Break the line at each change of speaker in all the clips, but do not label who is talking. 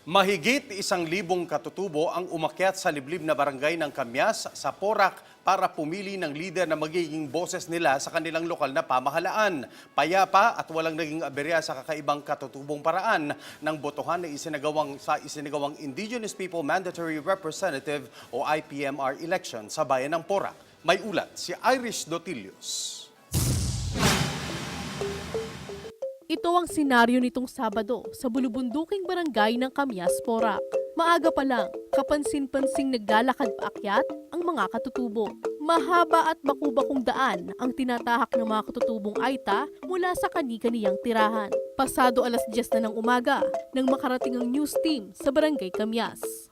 Mahigit 1,000 katutubo ang umakyat sa liblib na barangay ng Kamyas sa Porac para pumili ng lider na magiging boses nila sa kanilang lokal na pamahalaan. Payapa at walang naging aberya sa kakaibang katutubong paraan ng botohan na isinagawang Indigenous People Mandatory Representative o IPMR election sa bayan ng Porac. May ulat si Irish Dotilios.
Ito ang senaryo nitong Sabado sa bulubunduking barangay ng Kamyas, Porac. Maaga pa lang, kapansin-pansing naglalakad paakyat ang mga katutubo. Mahaba at bakubakong daan ang tinatahak ng mga katutubong Aita mula sa kani-kaniyang tirahan. Pasado 10:00 na ng umaga nang makarating ang news team sa barangay Kamyas.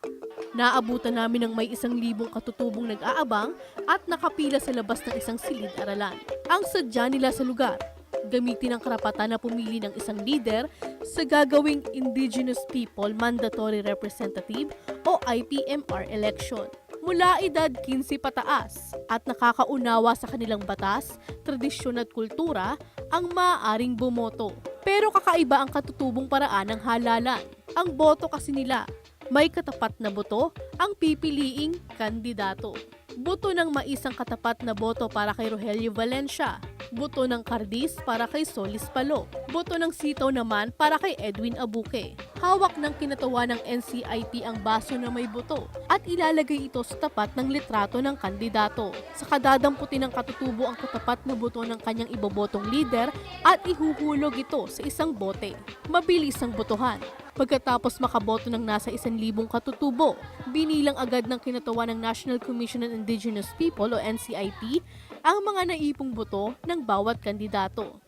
Naabutan namin ng may 1,000 katutubong nag-aabang at nakapila sa labas ng isang silid-aralan. Ang sadya nila sa lugar, gamitin ang karapatan na pumili ng isang leader sa gagawing Indigenous People Mandatory Representative o IPMR election. Mula edad 15 pataas at nakakaunawa sa kanilang batas, tradisyon at kultura ang maaaring bumoto. Pero kakaiba ang katutubong paraan ng halalan. Ang boto kasi nila, may katapat na boto ang pipiliing kandidato. Boto ng maisang katapat na boto para kay Rogelio Valencia. Boto ng Cardis para kay Solis Palo. Boto ng Sitaw naman para kay Edwin Abuque. Hawak ng kinatawa ng NCIP ang baso na may boto at ilalagay ito sa tapat ng litrato ng kandidato. Sa kadadamputin ng katutubo ang katapat na boto ng kanyang ibobotong leader at ihuhulog ito sa isang bote. Mabilis ang botohan. Pagkatapos makaboto ng nasa 1,000 katutubo, binilang agad ng kinatawa ng National Commission on Indigenous People o NCIP ang mga naipong boto ng bawat kandidato.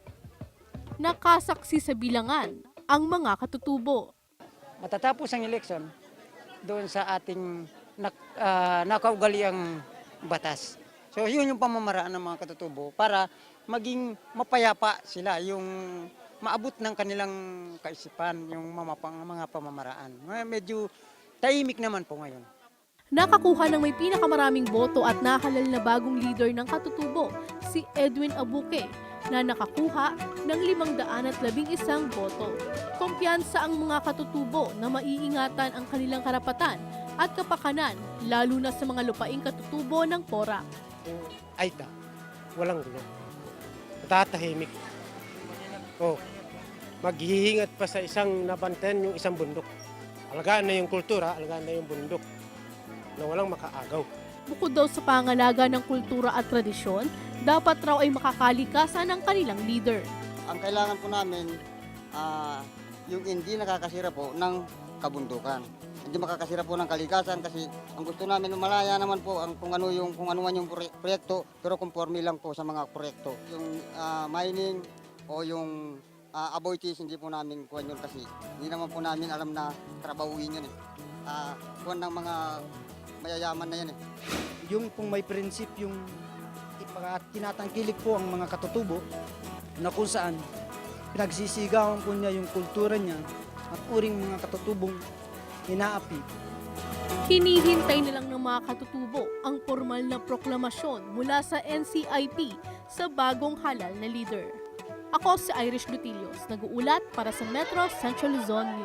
Nakasaksi sa bilangan ang mga katutubo.
Matatapos ang eleksyon doon sa ating nakaugaliang batas. So yun yung pamamaraan ng mga katutubo para maging mapayapa sila, yung maabot ng kanilang kaisipan, yung mga pamamaraan. Medyo tahimik naman po ngayon.
Nakakuha ng may pinakamaraming boto at nahalal na bagong leader ng katutubo, si Edwin Abuque, na nakakuha ng 511 boto. Kumpiyansa ang mga katutubo na maiingatan ang kanilang karapatan at kapakanan, lalo na sa mga lupaing katutubo ng Porac.
Aita, walang gulo. Tatahimik. Oh, maghihingat pa sa isang nabantayan yung isang bundok. Alagaan na yung kultura, alagaan na yung bundok na walang makaagaw.
Bukod daw sa pangalaga ng kultura at tradisyon, dapat raw ay makakalikasan ng kanilang leader.
Ang kailangan po namin, yung hindi nakakasira po ng kabundukan. Hindi makakasira po ng kalikasan kasi ang gusto namin malaya naman po ang kung ano man yung proyekto, pero conforme lang po sa mga proyekto. Yung mining o yung avoidance, hindi po namin kuhan yun kasi hindi naman po namin alam na trabahuin yun eh. Kuhan ng mga mayayaman na yan eh.
Yung pong may prinsip, yung tinatangkilik po ang mga katutubo na kung saan pinagsisigawan po niya yung kultura niya at uring mga katutubong inaapi.
Hinihintay na lang ng mga katutubo ang formal na proklamasyon mula sa NCIP sa bagong halal na leader. Ako si Irish Dotilios, nag-uulat para sa Metro Central Luzon News.